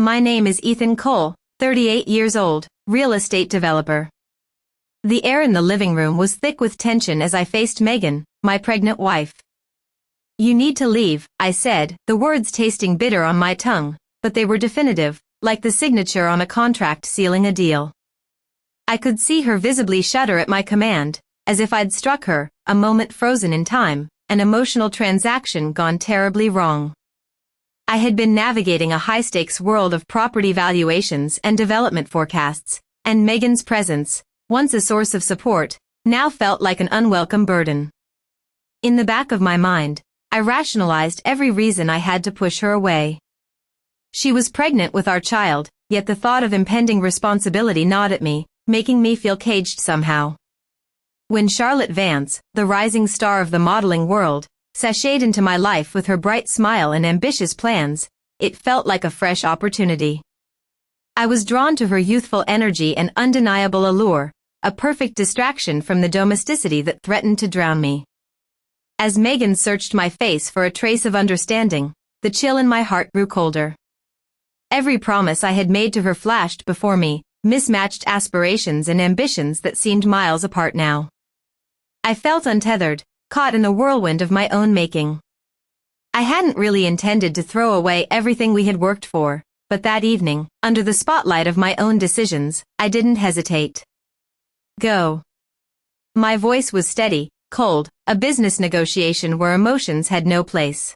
My name is Ethan Cole, 38 years old, real estate developer. The air in the living room was thick with tension as I faced Megan, my pregnant wife. You need to leave, I said, the words tasting bitter on my tongue, but they were definitive, like the signature on a contract sealing a deal. I could see her visibly shudder at my command, as if I'd struck her, a moment frozen in time, an emotional transaction gone terribly wrong. I had been navigating a high-stakes world of property valuations and development forecasts, and Megan's presence, once a source of support, now felt like an unwelcome burden. In the back of my mind, I rationalized every reason I had to push her away. She was pregnant with our child, yet the thought of impending responsibility gnawed at me, making me feel caged somehow. When Charlotte Vance, the rising star of the modeling world, sashayed into my life with her bright smile and ambitious plans, it felt like a fresh opportunity. I was drawn to her youthful energy and undeniable allure, a perfect distraction from the domesticity that threatened to drown me. As Megan searched my face for a trace of understanding, the chill in my heart grew colder. Every promise I had made to her flashed before me, mismatched aspirations and ambitions that seemed miles apart now. I felt untethered, caught in a whirlwind of my own making. I hadn't really intended to throw away everything we had worked for, but that evening, under the spotlight of my own decisions, I didn't hesitate. Go. My voice was steady, cold, a business negotiation where emotions had no place.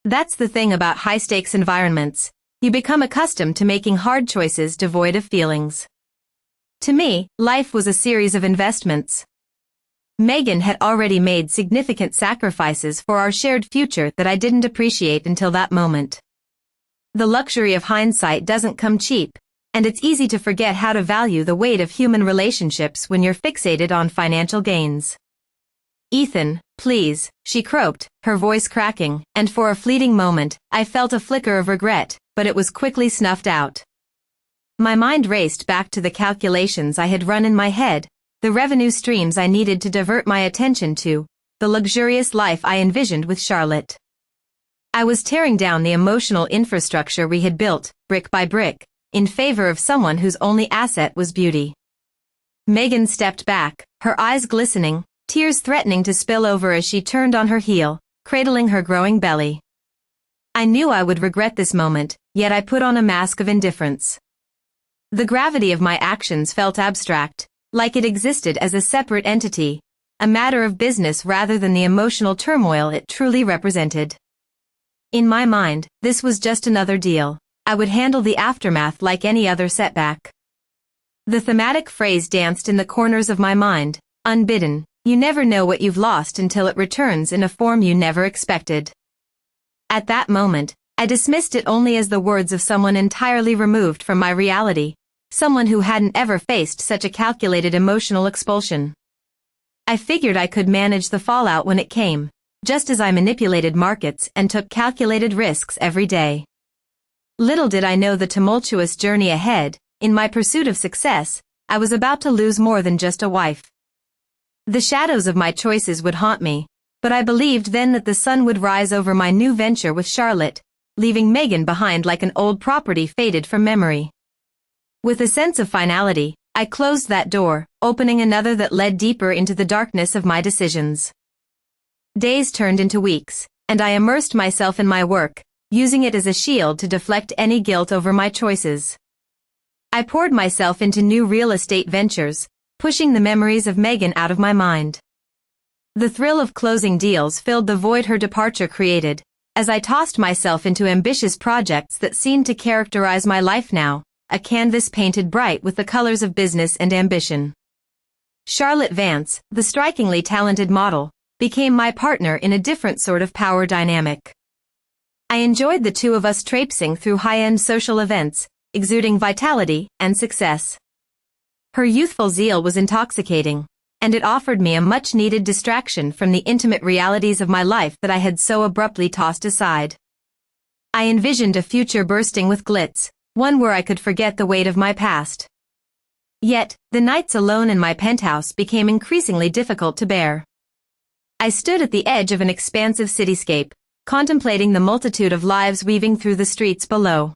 That's the thing about high-stakes environments. You become accustomed to making hard choices devoid of feelings. To me, life was a series of investments. Megan had already made significant sacrifices for our shared future that I didn't appreciate until that moment. The luxury of hindsight doesn't come cheap, and it's easy to forget how to value the weight of human relationships when you're fixated on financial gains. Ethan, please, she croaked, her voice cracking, and for a fleeting moment, I felt a flicker of regret, but it was quickly snuffed out. My mind raced back to the calculations I had run in my head, the revenue streams I needed to divert my attention to, the luxurious life I envisioned with Charlotte. I was tearing down the emotional infrastructure we had built, brick by brick, in favor of someone whose only asset was beauty. Megan stepped back, her eyes glistening, tears threatening to spill over as she turned on her heel, cradling her growing belly. I knew I would regret this moment, yet I put on a mask of indifference. The gravity of my actions felt abstract, like it existed as a separate entity, a matter of business rather than the emotional turmoil it truly represented. In my mind, this was just another deal. I would handle the aftermath like any other setback. The thematic phrase danced in the corners of my mind, unbidden. You never know what you've lost until it returns in a form you never expected. At that moment, I dismissed it only as the words of someone entirely removed from my reality, someone who hadn't ever faced such a calculated emotional expulsion. I figured I could manage the fallout when it came, just as I manipulated markets and took calculated risks every day. Little did I know the tumultuous journey ahead. In my pursuit of success, I was about to lose more than just a wife. The shadows of my choices would haunt me, but I believed then that the sun would rise over my new venture with Charlotte, leaving Megan behind like an old property faded from memory. With a sense of finality, I closed that door, opening another that led deeper into the darkness of my decisions. Days turned into weeks, and I immersed myself in my work, using it as a shield to deflect any guilt over my choices. I poured myself into new real estate ventures, pushing the memories of Megan out of my mind. The thrill of closing deals filled the void her departure created, as I tossed myself into ambitious projects that seemed to characterize my life now, a canvas painted bright with the colors of business and ambition. Charlotte Vance, the strikingly talented model, became my partner in a different sort of power dynamic. I enjoyed the two of us traipsing through high-end social events, exuding vitality and success. Her youthful zeal was intoxicating, and it offered me a much-needed distraction from the intimate realities of my life that I had so abruptly tossed aside. I envisioned a future bursting with glitz, one where I could forget the weight of my past. Yet, the nights alone in my penthouse became increasingly difficult to bear. I stood at the edge of an expansive cityscape, contemplating the multitude of lives weaving through the streets below.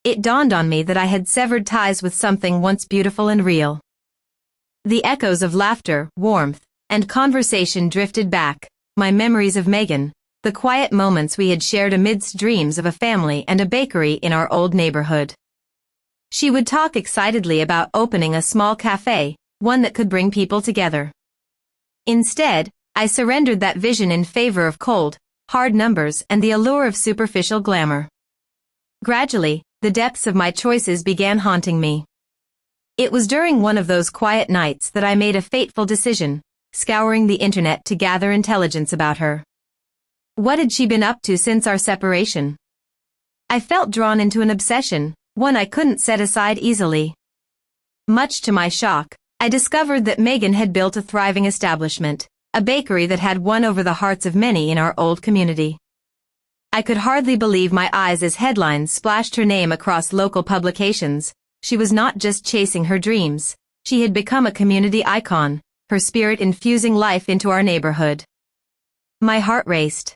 it dawned on me that I had severed ties with something once beautiful and real. The echoes of laughter, warmth, and conversation drifted back, my memories of Megan, the quiet moments we had shared amidst dreams of a family and a bakery in our old neighborhood. She would talk excitedly about opening a small cafe, one that could bring people together. Instead, I surrendered that vision in favor of cold, hard numbers and the allure of superficial glamour. Gradually, the depths of my choices began haunting me. It was during one of those quiet nights that I made a fateful decision, scouring the internet to gather intelligence about her. What had she been up to since our separation? I felt drawn into an obsession, one I couldn't set aside easily. Much to my shock, I discovered that Megan had built a thriving establishment, a bakery that had won over the hearts of many in our old community. I could hardly believe my eyes as headlines splashed her name across local publications. She was not just chasing her dreams, she had become a community icon, her spirit infusing life into our neighborhood. My heart raced.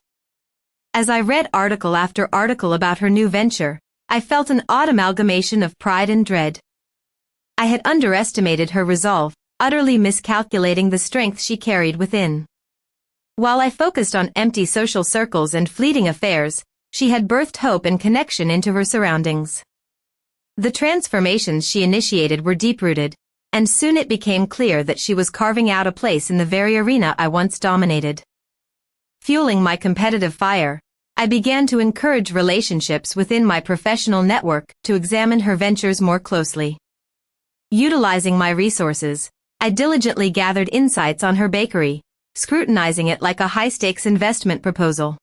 As I read article after article about her new venture, I felt an odd amalgamation of pride and dread. I had underestimated her resolve, utterly miscalculating the strength she carried within. While I focused on empty social circles and fleeting affairs, she had birthed hope and connection into her surroundings. The transformations she initiated were deep-rooted, and soon it became clear that she was carving out a place in the very arena I once dominated. Fueling my competitive fire, I began to encourage relationships within my professional network to examine her ventures more closely. Utilizing my resources, I diligently gathered insights on her bakery, scrutinizing it like a high-stakes investment proposal.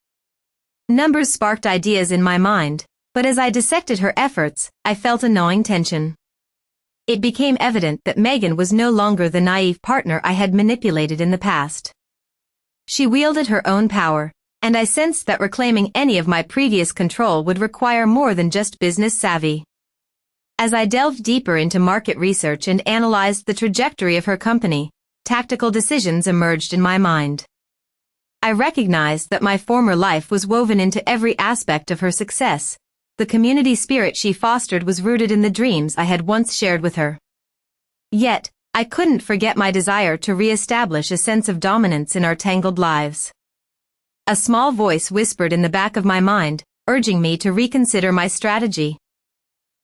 Numbers sparked ideas in my mind, but as I dissected her efforts, I felt a gnawing tension. It became evident that Megan was no longer the naive partner I had manipulated in the past. She wielded her own power, and I sensed that reclaiming any of my previous control would require more than just business savvy. As I delved deeper into market research and analyzed the trajectory of her company, tactical decisions emerged in my mind. I recognized that my former life was woven into every aspect of her success. The community spirit she fostered was rooted in the dreams I had once shared with her. Yet, I couldn't forget my desire to re-establish a sense of dominance in our tangled lives. A small voice whispered in the back of my mind, urging me to reconsider my strategy.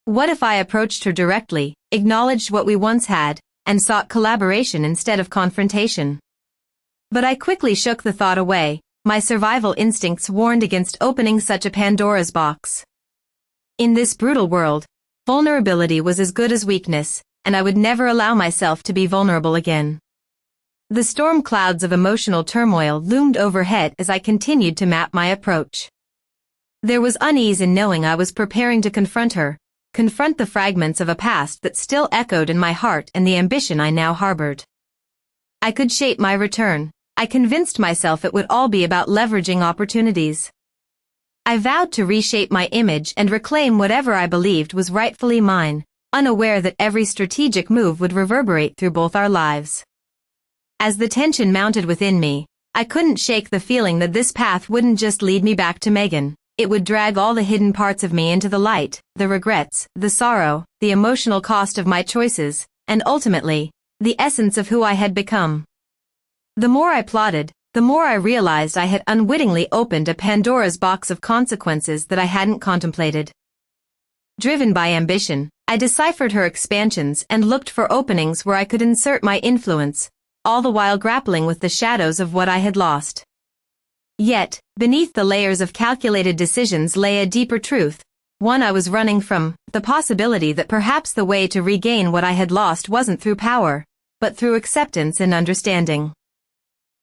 What if I approached her directly, acknowledged what we once had, and sought collaboration instead of confrontation? But I quickly shook the thought away. My survival instincts warned against opening such a Pandora's box. In this brutal world, vulnerability was as good as weakness, and I would never allow myself to be vulnerable again. The storm clouds of emotional turmoil loomed overhead as I continued to map my approach. There was unease in knowing I was preparing to confront the fragments of a past that still echoed in my heart and the ambition I now harbored. I could shape my return. I convinced myself it would all be about leveraging opportunities. I vowed to reshape my image and reclaim whatever I believed was rightfully mine, unaware that every strategic move would reverberate through both our lives. As the tension mounted within me, I couldn't shake the feeling that this path wouldn't just lead me back to Megan. It would drag all the hidden parts of me into the light, the regrets, the sorrow, the emotional cost of my choices, and ultimately, the essence of who I had become. The more I plotted, the more I realized I had unwittingly opened a Pandora's box of consequences that I hadn't contemplated. Driven by ambition, I deciphered her expansions and looked for openings where I could insert my influence, all the while grappling with the shadows of what I had lost. Yet, beneath the layers of calculated decisions lay a deeper truth, one I was running from, the possibility that perhaps the way to regain what I had lost wasn't through power, but through acceptance and understanding.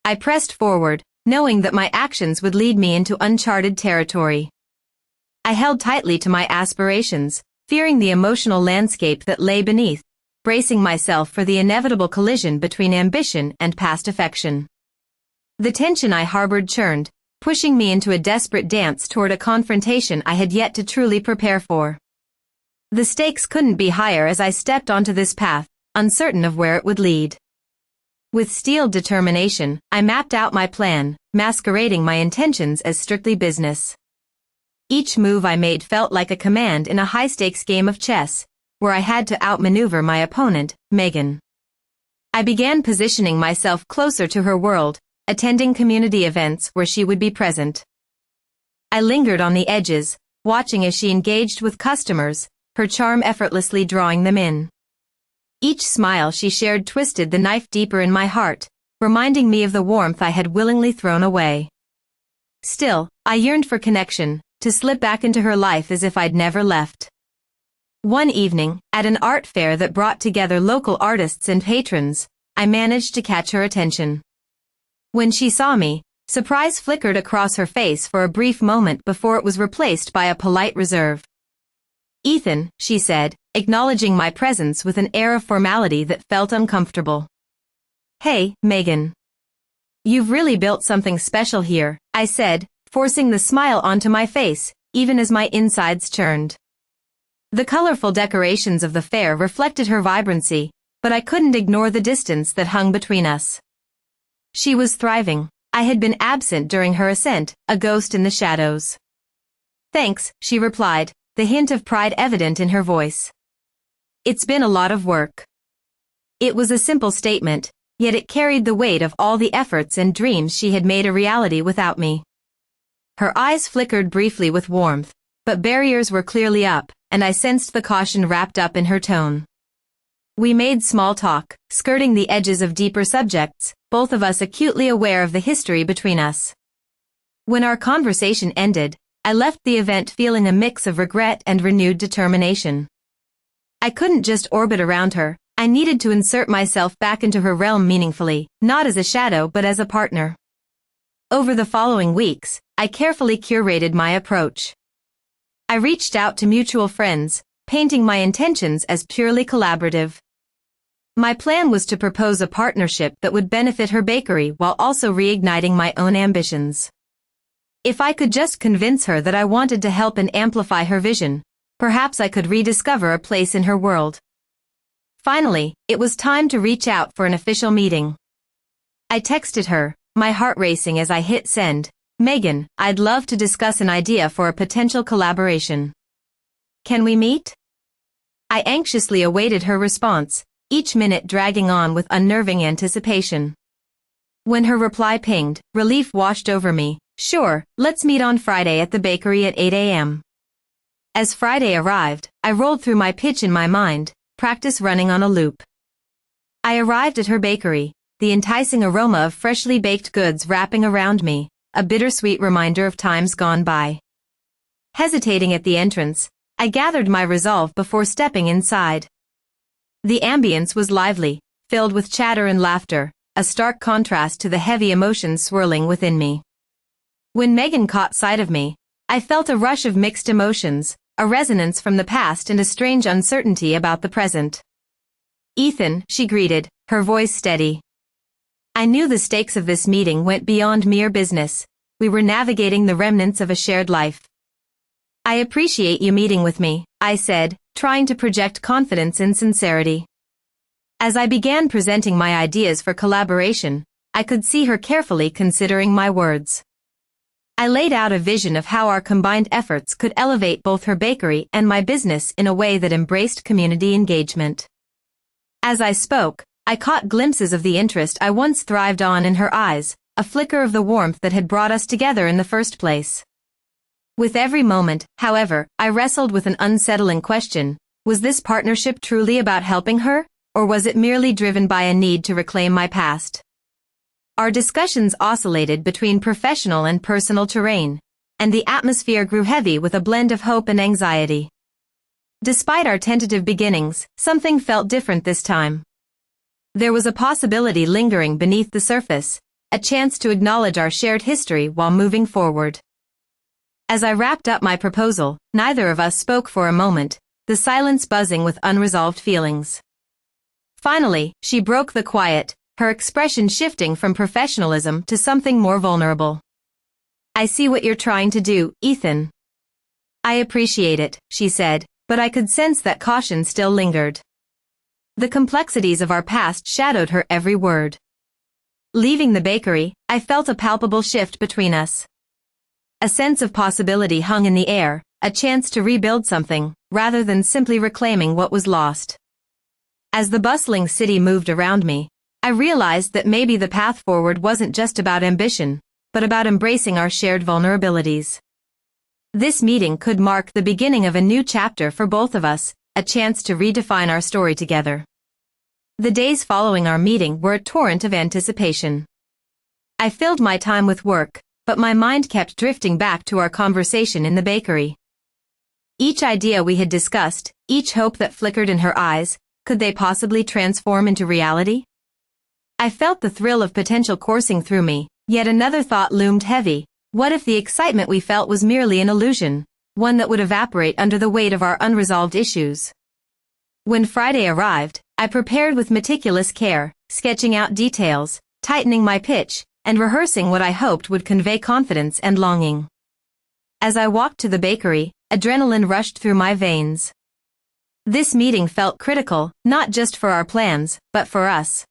I pressed forward, knowing that my actions would lead me into uncharted territory. I held tightly to my aspirations, fearing the emotional landscape that lay beneath, bracing myself for the inevitable collision between ambition and past affection. The tension I harbored churned, pushing me into a desperate dance toward a confrontation I had yet to truly prepare for. The stakes couldn't be higher as I stepped onto this path, uncertain of where it would lead. With steeled determination, I mapped out my plan, masquerading my intentions as strictly business. Each move I made felt like a command in a high-stakes game of chess, where I had to outmaneuver my opponent, Megan. I began positioning myself closer to her world, attending community events where she would be present. I lingered on the edges, watching as she engaged with customers, her charm effortlessly drawing them in. Each smile she shared twisted the knife deeper in my heart, reminding me of the warmth I had willingly thrown away. Still, I yearned for connection, to slip back into her life as if I'd never left. One evening, at an art fair that brought together local artists and patrons, I managed to catch her attention. When she saw me, surprise flickered across her face for a brief moment before it was replaced by a polite reserve. "Ethan," she said, acknowledging my presence with an air of formality that felt uncomfortable. "Hey, Megan. You've really built something special here," I said, forcing the smile onto my face, even as my insides churned. The colorful decorations of the fair reflected her vibrancy, but I couldn't ignore the distance that hung between us. She was thriving. I had been absent during her ascent, a ghost in the shadows. "Thanks," she replied, the hint of pride evident in her voice. "It's been a lot of work." It was a simple statement, yet it carried the weight of all the efforts and dreams she had made a reality without me. Her eyes flickered briefly with warmth, but barriers were clearly up, and I sensed the caution wrapped up in her tone. We made small talk, skirting the edges of deeper subjects, both of us acutely aware of the history between us. When our conversation ended, I left the event feeling a mix of regret and renewed determination. I couldn't just orbit around her, I needed to insert myself back into her realm meaningfully, not as a shadow but as a partner. Over the following weeks, I carefully curated my approach. I reached out to mutual friends, painting my intentions as purely collaborative. My plan was to propose a partnership that would benefit her bakery while also reigniting my own ambitions. If I could just convince her that I wanted to help and amplify her vision, perhaps I could rediscover a place in her world. Finally, it was time to reach out for an official meeting. I texted her, my heart racing as I hit send. "Megan, I'd love to discuss an idea for a potential collaboration. Can we meet?" I anxiously awaited her response, each minute dragging on with unnerving anticipation. When her reply pinged, relief washed over me. "Sure, let's meet on Friday at the bakery at 8 a.m. As Friday arrived, I rolled through my pitch in my mind, practice running on a loop. I arrived at her bakery, the enticing aroma of freshly baked goods wrapping around me, a bittersweet reminder of times gone by. Hesitating at the entrance, I gathered my resolve before stepping inside. The ambience was lively, filled with chatter and laughter, a stark contrast to the heavy emotions swirling within me. When Megan caught sight of me, I felt a rush of mixed emotions, a resonance from the past and a strange uncertainty about the present. "Ethan," she greeted, her voice steady. I knew the stakes of this meeting went beyond mere business. We were navigating the remnants of a shared life. "I appreciate you meeting with me," I said, trying to project confidence and sincerity. As I began presenting my ideas for collaboration, I could see her carefully considering my words. I laid out a vision of how our combined efforts could elevate both her bakery and my business in a way that embraced community engagement. As I spoke, I caught glimpses of the interest I once thrived on in her eyes, a flicker of the warmth that had brought us together in the first place. With every moment, however, I wrestled with an unsettling question. Was this partnership truly about helping her, or was it merely driven by a need to reclaim my past? Our discussions oscillated between professional and personal terrain, and the atmosphere grew heavy with a blend of hope and anxiety. Despite our tentative beginnings, something felt different this time. There was a possibility lingering beneath the surface, a chance to acknowledge our shared history while moving forward. As I wrapped up my proposal, neither of us spoke for a moment, the silence buzzing with unresolved feelings. Finally, she broke the quiet, her expression shifting from professionalism to something more vulnerable. "I see what you're trying to do, Ethan. I appreciate it," she said, but I could sense that caution still lingered. The complexities of our past shadowed her every word. Leaving the bakery, I felt a palpable shift between us. A sense of possibility hung in the air, a chance to rebuild something, rather than simply reclaiming what was lost. As the bustling city moved around me, I realized that maybe the path forward wasn't just about ambition, but about embracing our shared vulnerabilities. This meeting could mark the beginning of a new chapter for both of us, a chance to redefine our story together. The days following our meeting were a torrent of anticipation. I filled my time with work, but my mind kept drifting back to our conversation in the bakery. Each idea we had discussed, each hope that flickered in her eyes, could they possibly transform into reality? I felt the thrill of potential coursing through me, yet another thought loomed heavy. What if the excitement we felt was merely an illusion, one that would evaporate under the weight of our unresolved issues? When Friday arrived, I prepared with meticulous care, sketching out details, tightening my pitch, and rehearsing what I hoped would convey confidence and longing. As I walked to the bakery, adrenaline rushed through my veins. This meeting felt critical, not just for our plans, but for us.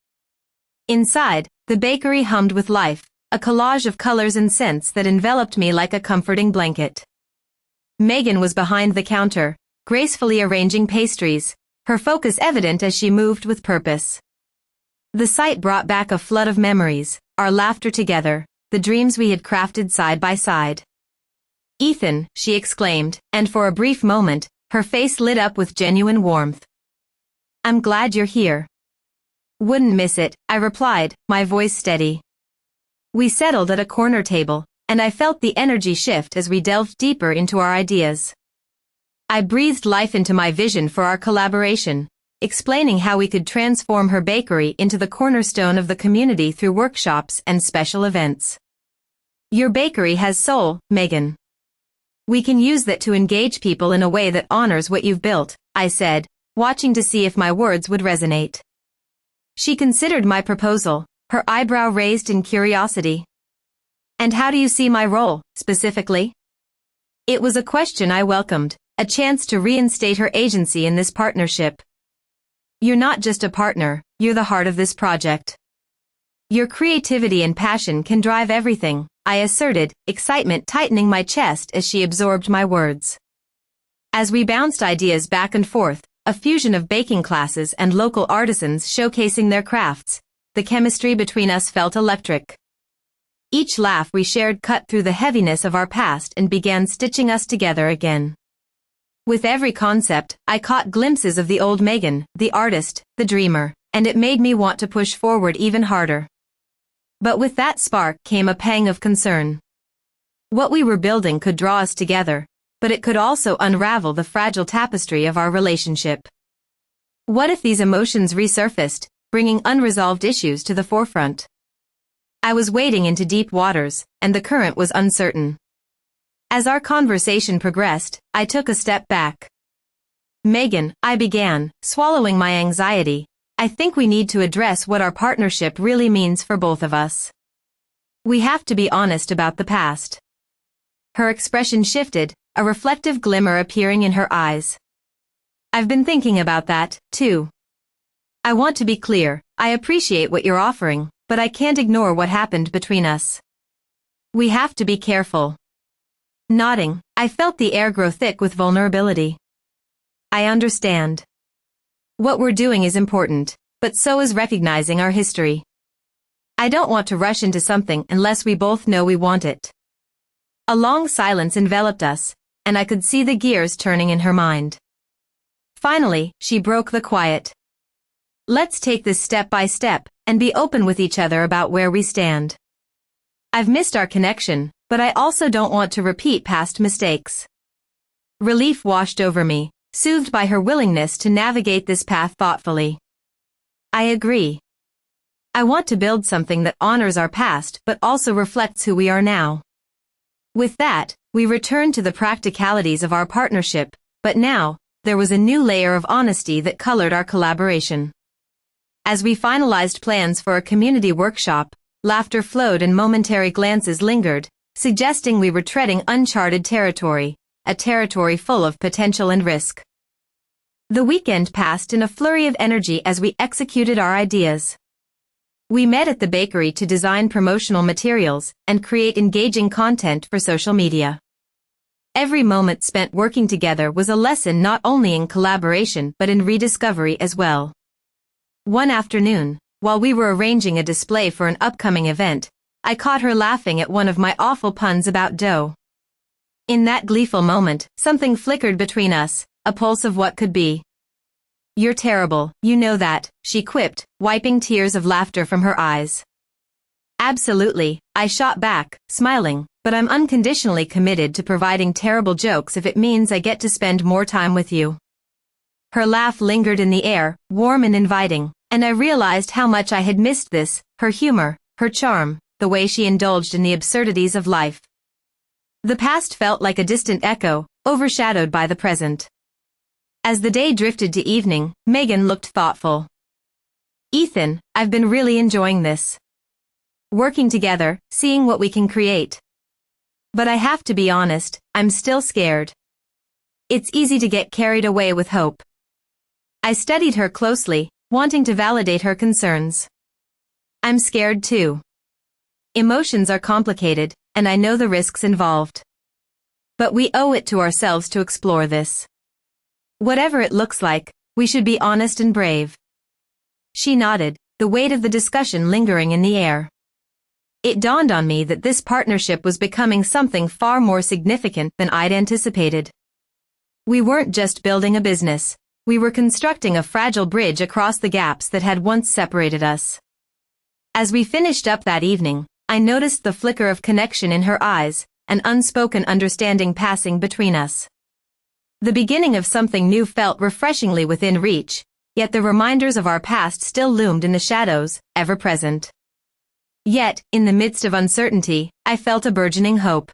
Inside, the bakery hummed with life, a collage of colors and scents that enveloped me like a comforting blanket. Megan was behind the counter, gracefully arranging pastries, her focus evident as she moved with purpose. The sight brought back a flood of memories, our laughter together, the dreams we had crafted side by side. "Ethan," she exclaimed, and for a brief moment, her face lit up with genuine warmth. "I'm glad you're here." "Wouldn't miss it," I replied, my voice steady. We settled at a corner table, and I felt the energy shift as we delved deeper into our ideas. I breathed life into my vision for our collaboration, explaining how we could transform her bakery into the cornerstone of the community through workshops and special events. "Your bakery has soul, Megan. We can use that to engage people in a way that honors what you've built," I said, watching to see if my words would resonate. She considered my proposal, her eyebrow raised in curiosity. "And how do you see my role, specifically?" It was a question I welcomed, a chance to reinstate her agency in this partnership. "You're not just a partner, you're the heart of this project. Your creativity and passion can drive everything," I asserted, excitement tightening my chest as she absorbed my words. As we bounced ideas back and forth, a fusion of baking classes and local artisans showcasing their crafts, the chemistry between us felt electric. Each laugh we shared cut through the heaviness of our past and began stitching us together again. With every concept, I caught glimpses of the old Megan, the artist, the dreamer, and it made me want to push forward even harder. But with that spark came a pang of concern. What we were building could draw us together, but it could also unravel the fragile tapestry of our relationship. What if these emotions resurfaced, bringing unresolved issues to the forefront? I was wading into deep waters, and the current was uncertain. As our conversation progressed, I took a step back. "Megan," I began, swallowing my anxiety, "I think we need to address what our partnership really means for both of us. We have to be honest about the past." Her expression shifted, a reflective glimmer appearing in her eyes. "I've been thinking about that, too. I want to be clear, I appreciate what you're offering, but I can't ignore what happened between us. We have to be careful." Nodding, I felt the air grow thick with vulnerability. "I understand. What we're doing is important, but so is recognizing our history. I don't want to rush into something unless we both know we want it." A long silence enveloped us, and I could see the gears turning in her mind. Finally, she broke the quiet. "Let's take this step by step, and be open with each other about where we stand. I've missed our connection, but I also don't want to repeat past mistakes." Relief washed over me, soothed by her willingness to navigate this path thoughtfully. "I agree. I want to build something that honors our past but also reflects who we are now." With that, we returned to the practicalities of our partnership, but now, there was a new layer of honesty that colored our collaboration. As we finalized plans for a community workshop, laughter flowed and momentary glances lingered, suggesting we were treading uncharted territory, a territory full of potential and risk. The weekend passed in a flurry of energy as we executed our ideas. We met at the bakery to design promotional materials and create engaging content for social media. Every moment spent working together was a lesson not only in collaboration but in rediscovery as well. One afternoon, while we were arranging a display for an upcoming event, I caught her laughing at one of my awful puns about dough. In that gleeful moment, something flickered between us, a pulse of what could be. "You're terrible, you know that," she quipped, wiping tears of laughter from her eyes. "Absolutely," I shot back, smiling, "but I'm unconditionally committed to providing terrible jokes if it means I get to spend more time with you." Her laugh lingered in the air, warm and inviting, and I realized how much I had missed this, her humor, her charm, the way she indulged in the absurdities of life. The past felt like a distant echo, overshadowed by the present. As the day drifted to evening, Megan looked thoughtful. "Ethan, I've been really enjoying this. Working together, seeing what we can create. But I have to be honest, I'm still scared. It's easy to get carried away with hope." I studied her closely, wanting to validate her concerns. "I'm scared too. Emotions are complicated, and I know the risks involved. But we owe it to ourselves to explore this. Whatever it looks like, we should be honest and brave." She nodded, the weight of the discussion lingering in the air. It dawned on me that this partnership was becoming something far more significant than I'd anticipated. We weren't just building a business, we were constructing a fragile bridge across the gaps that had once separated us. As we finished up that evening, I noticed the flicker of connection in her eyes, an unspoken understanding passing between us. The beginning of something new felt refreshingly within reach, yet the reminders of our past still loomed in the shadows, ever present. Yet, in the midst of uncertainty, I felt a burgeoning hope.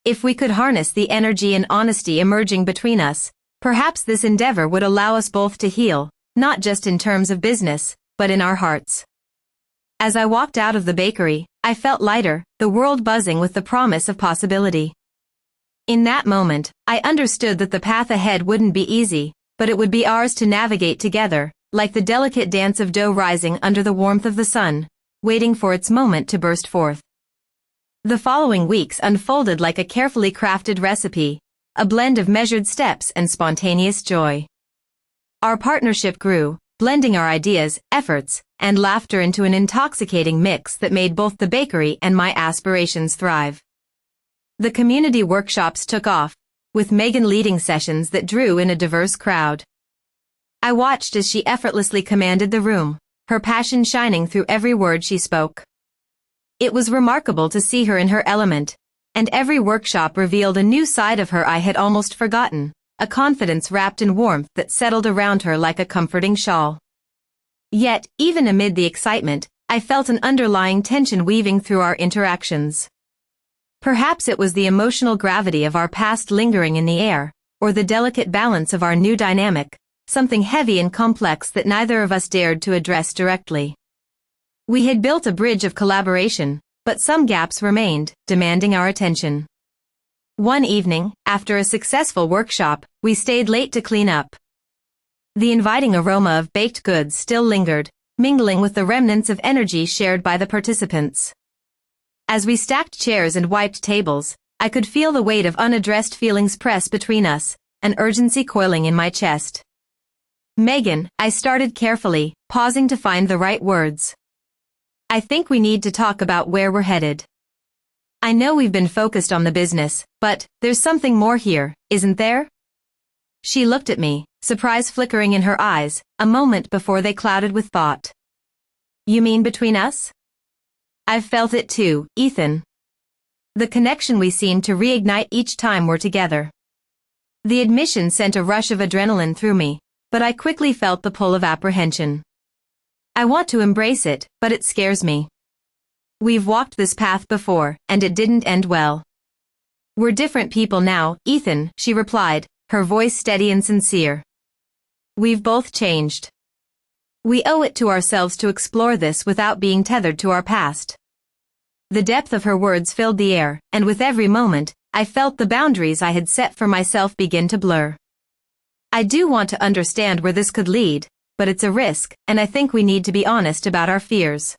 If we could harness the energy and honesty emerging between us, perhaps this endeavor would allow us both to heal, not just in terms of business, but in our hearts. As I walked out of the bakery, I felt lighter, the world buzzing with the promise of possibility. In that moment, I understood that the path ahead wouldn't be easy, but it would be ours to navigate together, like the delicate dance of dough rising under the warmth of the sun, waiting for its moment to burst forth. The following weeks unfolded like a carefully crafted recipe, a blend of measured steps and spontaneous joy. Our partnership grew, blending our ideas, efforts, and laughter into an intoxicating mix that made both the bakery and my aspirations thrive. The community workshops took off, with Megan leading sessions that drew in a diverse crowd. I watched as she effortlessly commanded the room, her passion shining through every word she spoke. It was remarkable to see her in her element, and every workshop revealed a new side of her I had almost forgotten, a confidence wrapped in warmth that settled around her like a comforting shawl. Yet, even amid the excitement, I felt an underlying tension weaving through our interactions. Perhaps it was the emotional gravity of our past lingering in the air, or the delicate balance of our new dynamic, something heavy and complex that neither of us dared to address directly. We had built a bridge of collaboration, but some gaps remained, demanding our attention. One evening, after a successful workshop, we stayed late to clean up. The inviting aroma of baked goods still lingered, mingling with the remnants of energy shared by the participants. As we stacked chairs and wiped tables, I could feel the weight of unaddressed feelings press between us, an urgency coiling in my chest. "Megan," I started carefully, pausing to find the right words. "I think we need to talk about where we're headed. I know we've been focused on the business, but there's something more here, isn't there?" She looked at me, surprise flickering in her eyes, a moment before they clouded with thought. "You mean between us?" "I've felt it too, Ethan. The connection we seem to reignite each time we're together." The admission sent a rush of adrenaline through me, but I quickly felt the pull of apprehension. I want to embrace it, but it scares me. We've walked this path before, and it didn't end well. "We're different people now, Ethan," she replied, her voice steady and sincere. "We've both changed. We owe it to ourselves to explore this without being tethered to our past." The depth of her words filled the air, and with every moment, I felt the boundaries I had set for myself begin to blur. "I do want to understand where this could lead, but it's a risk, and I think we need to be honest about our fears.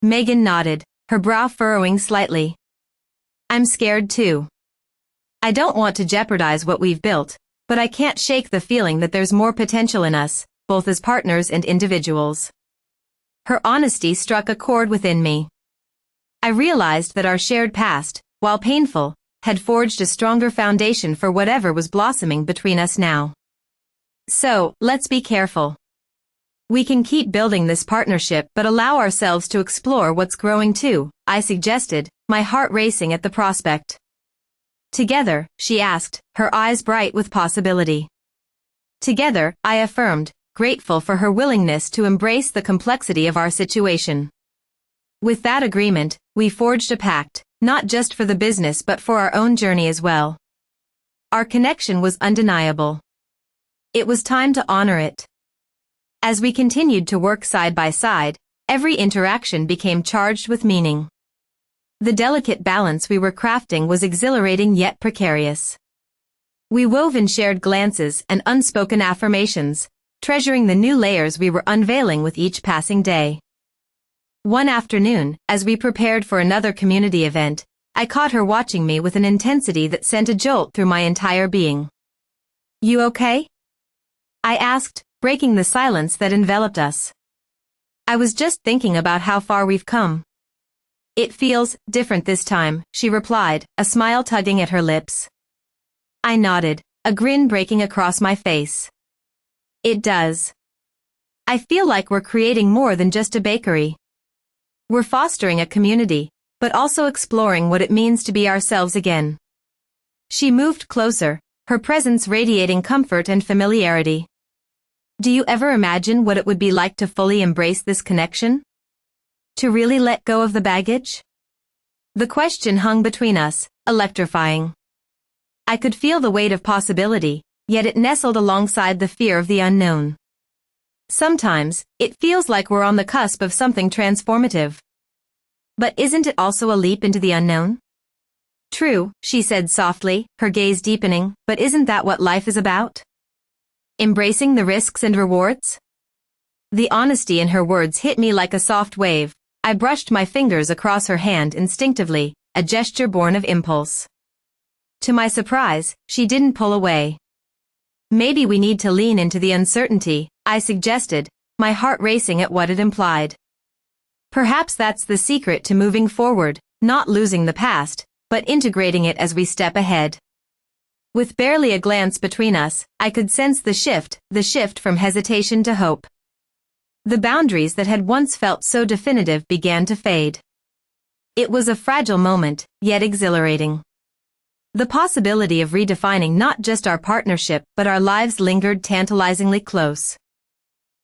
Megan nodded, her brow furrowing slightly. I'm scared too. I don't want to jeopardize what we've built, but I can't shake the feeling that there's more potential in us, both as partners and individuals. Her honesty struck a chord within me. I realized that our shared past, while painful, had forged a stronger foundation for whatever was blossoming between us now. So, let's be careful. We can keep building this partnership but allow ourselves to explore what's growing too, I suggested, my heart racing at the prospect. Together, she asked, her eyes bright with possibility. Together, I affirmed, grateful for her willingness to embrace the complexity of our situation. With that agreement, we forged a pact, not just for the business but for our own journey as well. Our connection was undeniable. It was time to honor it. As we continued to work side by side, every interaction became charged with meaning. The delicate balance we were crafting was exhilarating yet precarious. We wove in shared glances and unspoken affirmations, treasuring the new layers we were unveiling with each passing day. One afternoon, as we prepared for another community event, I caught her watching me with an intensity that sent a jolt through my entire being. You okay? I asked, breaking the silence that enveloped us. I was just thinking about how far we've come. It feels different this time, she replied, a smile tugging at her lips. I nodded, a grin breaking across my face. It does. I feel like we're creating more than just a bakery. We're fostering a community, but also exploring what it means to be ourselves again. She moved closer, her presence radiating comfort and familiarity. Do you ever imagine what it would be like to fully embrace this connection? To really let go of the baggage? The question hung between us, electrifying. I could feel the weight of possibility, yet it nestled alongside the fear of the unknown. Sometimes, it feels like we're on the cusp of something transformative. But isn't it also a leap into the unknown? True, she said softly, her gaze deepening, but isn't that what life is about? Embracing the risks and rewards? The honesty in her words hit me like a soft wave. I brushed my fingers across her hand instinctively, a gesture born of impulse. To my surprise, she didn't pull away. Maybe we need to lean into the uncertainty, I suggested, my heart racing at what it implied. Perhaps that's the secret to moving forward, not losing the past, but integrating it as we step ahead. With barely a glance between us, I could sense the shift from hesitation to hope. The boundaries that had once felt so definitive began to fade. It was a fragile moment, yet exhilarating. The possibility of redefining not just our partnership but our lives lingered tantalizingly close.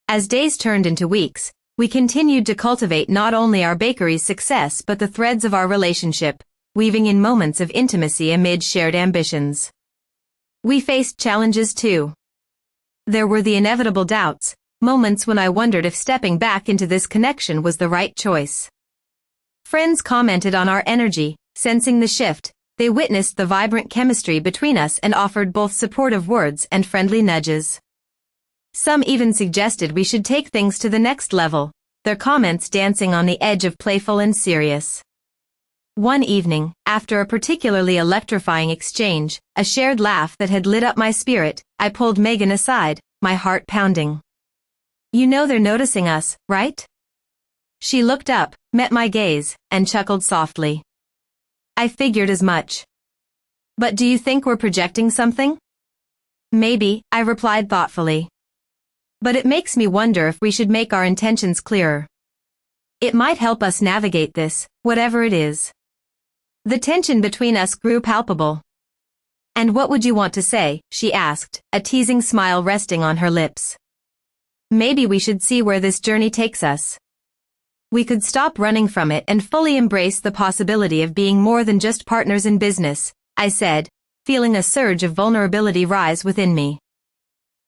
As days turned into weeks, we continued to cultivate not only our bakery's success but the threads of our relationship, weaving in moments of intimacy amid shared ambitions. We faced challenges too. There were the inevitable doubts, moments when I wondered if stepping back into this connection was the right choice. Friends commented on our energy, sensing the shift. They witnessed the vibrant chemistry between us and offered both supportive words and friendly nudges. Some even suggested we should take things to the next level, their comments dancing on the edge of playful and serious. One evening, after a particularly electrifying exchange, a shared laugh that had lit up my spirit, I pulled Megan aside, my heart pounding. You know they're noticing us, right? She looked up, met my gaze, and chuckled softly. I figured as much. But do you think we're projecting something? Maybe, I replied thoughtfully. But it makes me wonder if we should make our intentions clearer. It might help us navigate this, whatever it is. The tension between us grew palpable. And what would you want to say? She asked, a teasing smile resting on her lips. Maybe we should see where this journey takes us. We could stop running from it and fully embrace the possibility of being more than just partners in business, I said, feeling a surge of vulnerability rise within me.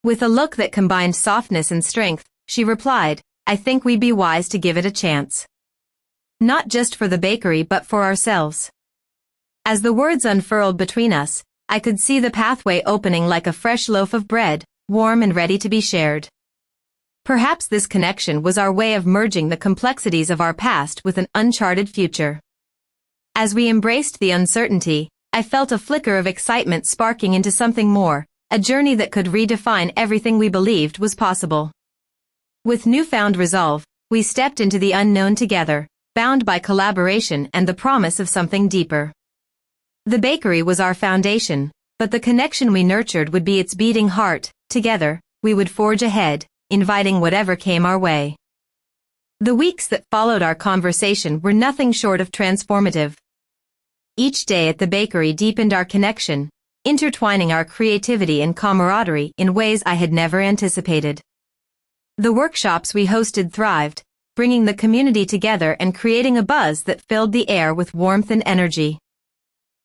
With a look that combined softness and strength, she replied, I think we'd be wise to give it a chance. Not just for the bakery but for ourselves. As the words unfurled between us, I could see the pathway opening like a fresh loaf of bread, warm and ready to be shared. Perhaps this connection was our way of merging the complexities of our past with an uncharted future. As we embraced the uncertainty, I felt a flicker of excitement sparking into something more, a journey that could redefine everything we believed was possible. With newfound resolve, we stepped into the unknown together, bound by collaboration and the promise of something deeper. The bakery was our foundation, but the connection we nurtured would be its beating heart. Together, we would forge ahead, inviting whatever came our way. The weeks that followed our conversation were nothing short of transformative. Each day at the bakery deepened our connection, intertwining our creativity and camaraderie in ways I had never anticipated. The workshops we hosted thrived, bringing the community together and creating a buzz that filled the air with warmth and energy.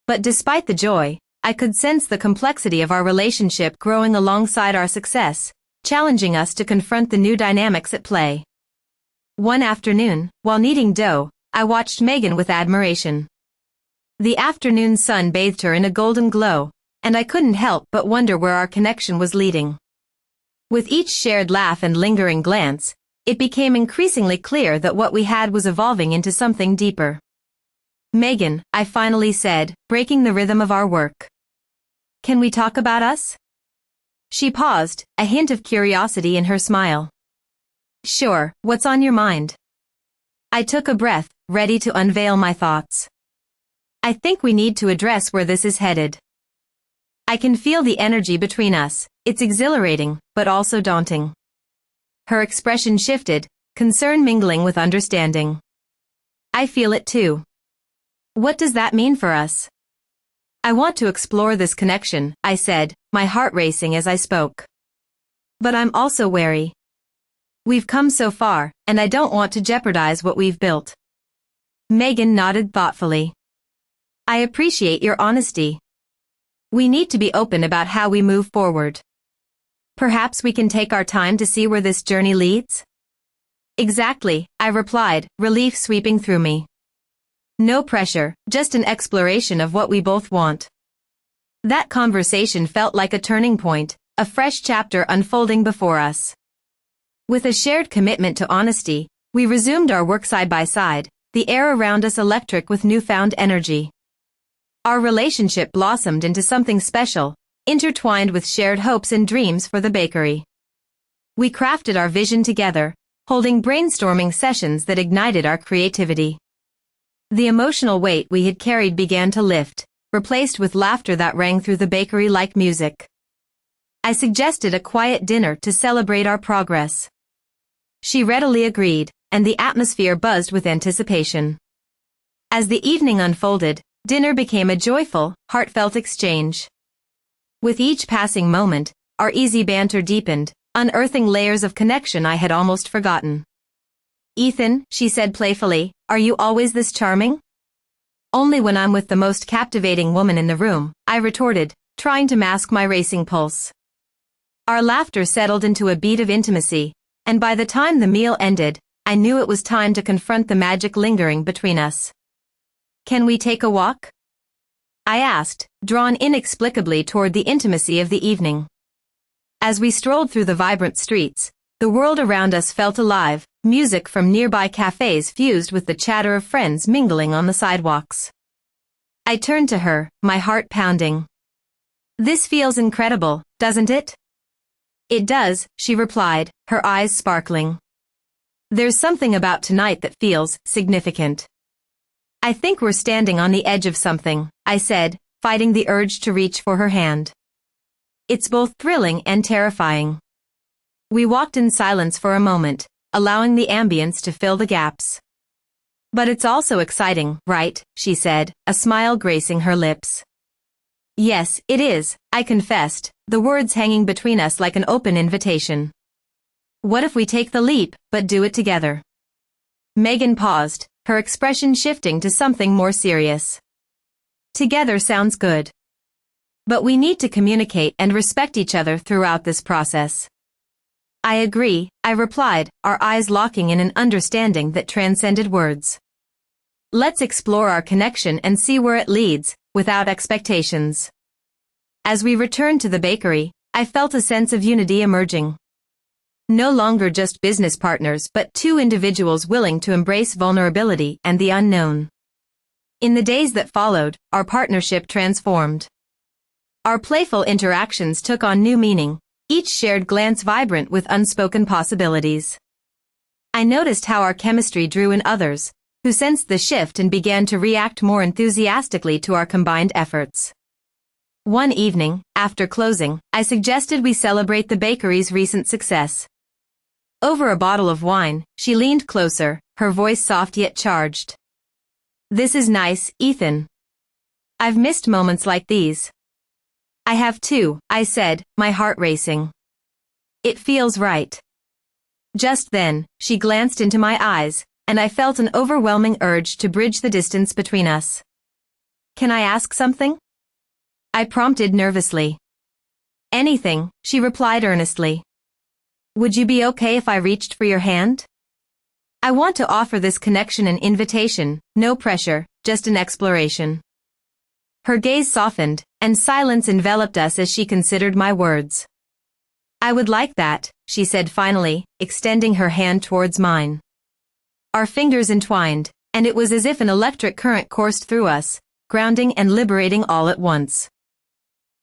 But despite the joy, I could sense the complexity of our relationship growing alongside our success, challenging us to confront the new dynamics at play. One afternoon, while kneading dough, I watched Megan with admiration. The afternoon sun bathed her in a golden glow, and I couldn't help but wonder where our connection was leading. With each shared laugh and lingering glance, it became increasingly clear that what we had was evolving into something deeper. "Megan," I finally said, breaking the rhythm of our work. "Can we talk about us?" She paused, a hint of curiosity in her smile. "Sure, what's on your mind?" I took a breath, ready to unveil my thoughts. "I think we need to address where this is headed. I can feel the energy between us. It's exhilarating, but also daunting." Her expression shifted, concern mingling with understanding. "I feel it too. What does that mean for us?" "I want to explore this connection," I said, my heart racing as I spoke. "But I'm also wary. We've come so far, and I don't want to jeopardize what we've built." Megan nodded thoughtfully. "I appreciate your honesty. We need to be open about how we move forward. Perhaps we can take our time to see where this journey leads?" "Exactly," I replied, relief sweeping through me. No pressure, just an exploration of what we both want. That conversation felt like a turning point, a fresh chapter unfolding before us. With a shared commitment to honesty, we resumed our work side by side, the air around us electric with newfound energy. Our relationship blossomed into something special, intertwined with shared hopes and dreams for the bakery. We crafted our vision together, holding brainstorming sessions that ignited our creativity. The emotional weight we had carried began to lift, replaced with laughter that rang through the bakery like music. I suggested a quiet dinner to celebrate our progress. She readily agreed, and the atmosphere buzzed with anticipation. As the evening unfolded, dinner became a joyful, heartfelt exchange. With each passing moment, our easy banter deepened, unearthing layers of connection I had almost forgotten. "Ethan," she said playfully, "are you always this charming?" "Only when I'm with the most captivating woman in the room," I retorted, trying to mask my racing pulse. Our laughter settled into a beat of intimacy, and by the time the meal ended, I knew it was time to confront the magic lingering between us. "Can we take a walk?" I asked, drawn inexplicably toward the intimacy of the evening. As we strolled through the vibrant streets, the world around us felt alive, music from nearby cafes fused with the chatter of friends mingling on the sidewalks. I turned to her, my heart pounding. "This feels incredible, doesn't it?" "It does," she replied, her eyes sparkling. "There's something about tonight that feels significant." "I think we're standing on the edge of something," I said, fighting the urge to reach for her hand. "It's both thrilling and terrifying." We walked in silence for a moment, allowing the ambience to fill the gaps. "But it's also exciting, right?" she said, a smile gracing her lips. "Yes, it is," I confessed, the words hanging between us like an open invitation. "What if we take the leap, but do it together?" Megan paused, her expression shifting to something more serious. "Together sounds good. But we need to communicate and respect each other throughout this process." "I agree," I replied, our eyes locking in an understanding that transcended words. "Let's explore our connection and see where it leads, without expectations." As we returned to the bakery, I felt a sense of unity emerging. no longer just business partners but two individuals willing to embrace vulnerability and the unknown. In the days that followed, our partnership transformed. Our playful interactions took on new meaning, each shared glance vibrant with unspoken possibilities. I noticed how our chemistry drew in others, who sensed the shift and began to react more enthusiastically to our combined efforts. One evening, after closing, I suggested we celebrate the bakery's recent success. Over a bottle of wine, she leaned closer, her voice soft yet charged. "This is nice, Ethan. I've missed moments like these." "I have too," I said, my heart racing. "It feels right." Just then, she glanced into my eyes, and I felt an overwhelming urge to bridge the distance between us. "Can I ask something?" I prompted nervously. "Anything," she replied earnestly. "Would you be okay if I reached for your hand? I want to offer this connection an invitation, no pressure, just an exploration." Her gaze softened, and silence enveloped us as she considered my words. "I would like that," she said finally, extending her hand towards mine. Our fingers entwined, and it was as if an electric current coursed through us, grounding and liberating all at once.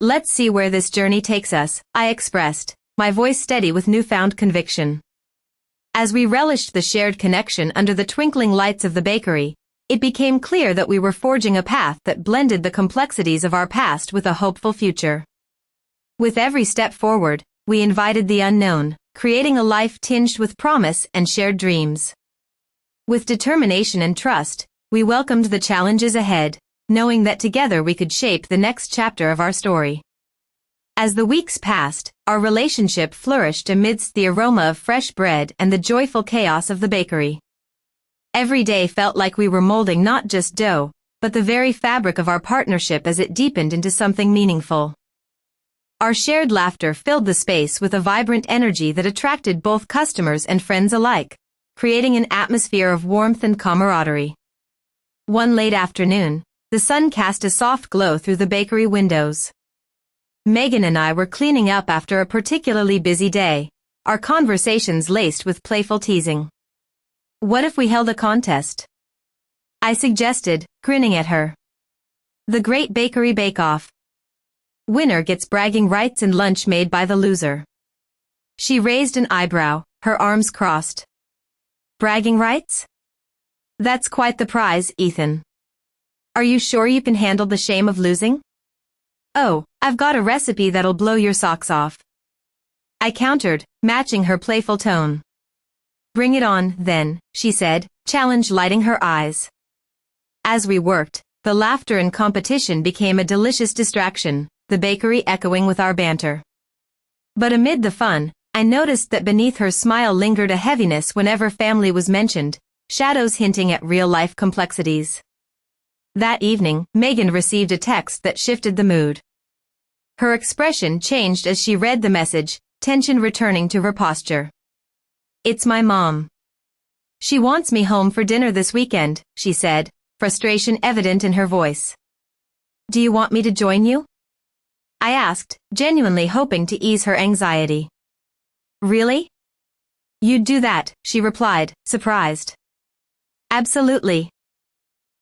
"Let's see where this journey takes us," I expressed, my voice steady with newfound conviction. As we relished the shared connection under the twinkling lights of the bakery, it became clear that we were forging a path that blended the complexities of our past with a hopeful future. With every step forward, we invited the unknown, creating a life tinged with promise and shared dreams. With determination and trust, we welcomed the challenges ahead, knowing that together we could shape the next chapter of our story. As the weeks passed, our relationship flourished amidst the aroma of fresh bread and the joyful chaos of the bakery. Every day felt like we were molding not just dough, but the very fabric of our partnership as it deepened into something meaningful. Our shared laughter filled the space with a vibrant energy that attracted both customers and friends alike, creating an atmosphere of warmth and camaraderie. One late afternoon, the sun cast a soft glow through the bakery windows. Megan and I were cleaning up after a particularly busy day, our conversations laced with playful teasing. "What if we held a contest?" I suggested, grinning at her. "The Great Bakery Bake-Off. Winner gets bragging rights and lunch made by the loser." She raised an eyebrow, her arms crossed. "Bragging rights? That's quite the prize, Ethan. Are you sure you can handle the shame of losing?" "Oh, I've got a recipe that'll blow your socks off," I countered, matching her playful tone. "Bring it on, then," she said, challenge lighting her eyes. As we worked, the laughter and competition became a delicious distraction, the bakery echoing with our banter. But amid the fun, I noticed that beneath her smile lingered a heaviness whenever family was mentioned, shadows hinting at real-life complexities. That evening, Megan received a text that shifted the mood. Her expression changed as she read the message, tension returning to her posture. "It's my mom. She wants me home for dinner this weekend," she said, frustration evident in her voice. "Do you want me to join you?" I asked, genuinely hoping to ease her anxiety. "Really? You'd do that," she replied, surprised. "Absolutely.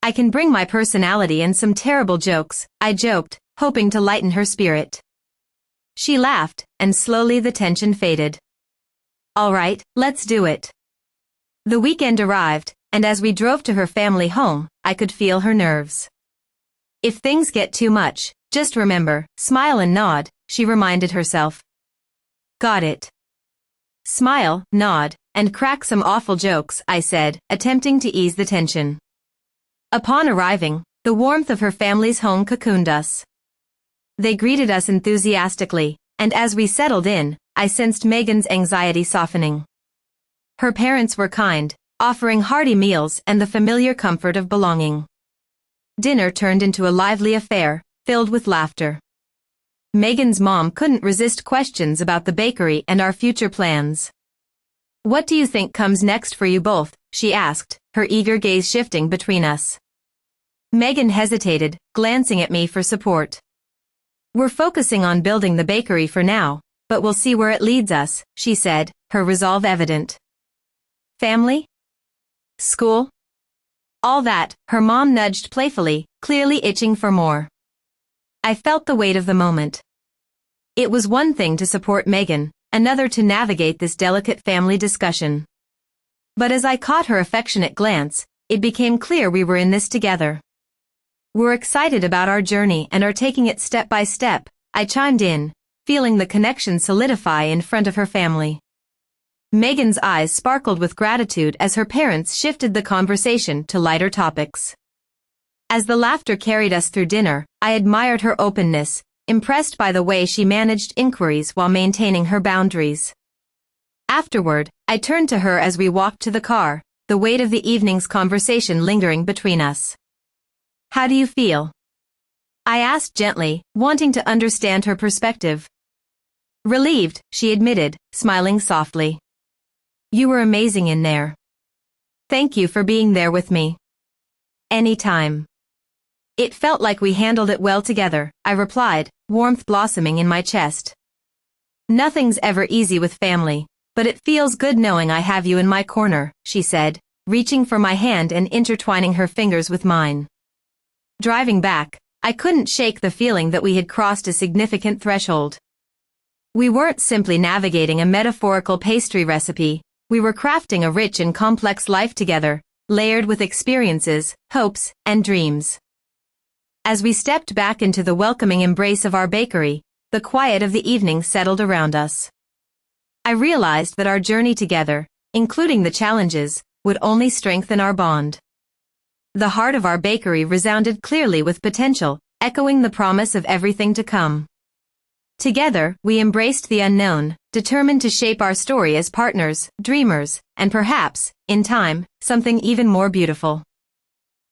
I can bring my personality and some terrible jokes," I joked, hoping to lighten her spirit. She laughed, and slowly the tension faded. "All right, let's do it." The weekend arrived, and as we drove to her family home, I could feel her nerves. "If things get too much, just remember, smile and nod," she reminded herself. "Got it. Smile, nod, and crack some awful jokes," I said, attempting to ease the tension. Upon arriving, the warmth of her family's home cocooned us. They greeted us enthusiastically, and as we settled in, I sensed Megan's anxiety softening. Her parents were kind, offering hearty meals and the familiar comfort of belonging. Dinner turned into a lively affair, filled with laughter. Megan's mom couldn't resist questions about the bakery and our future plans. "What do you think comes next for you both?" she asked, her eager gaze shifting between us. Megan hesitated, glancing at me for support. "We're focusing on building the bakery for now, but we'll see where it leads us," she said, her resolve evident. Family? School? All that, her mom nudged playfully, clearly itching for more. I felt the weight of the moment. It was one thing to support Megan, another to navigate this delicate family discussion. But as I caught her affectionate glance, it became clear we were in this together. We're excited about our journey and are taking it step by step, I chimed in, feeling the connection solidify in front of her family. Megan's eyes sparkled with gratitude as her parents shifted the conversation to lighter topics. As the laughter carried us through dinner, I admired her openness, impressed by the way she managed inquiries while maintaining her boundaries. Afterward, I turned to her as we walked to the car, the weight of the evening's conversation lingering between us. How do you feel? I asked gently, wanting to understand her perspective. Relieved, she admitted, smiling softly. You were amazing in there. Thank you for being there with me. Anytime. It felt like we handled it well together, I replied, warmth blossoming in my chest. Nothing's ever easy with family, but it feels good knowing I have you in my corner, she said, reaching for my hand and intertwining her fingers with mine. Driving back, I couldn't shake the feeling that we had crossed a significant threshold. We weren't simply navigating a metaphorical pastry recipe, we were crafting a rich and complex life together, layered with experiences, hopes, and dreams. As we stepped back into the welcoming embrace of our bakery, the quiet of the evening settled around us. I realized that our journey together, including the challenges, would only strengthen our bond. The heart of our bakery resounded clearly with potential, echoing the promise of everything to come. Together, we embraced the unknown, determined to shape our story as partners, dreamers, and perhaps, in time, something even more beautiful.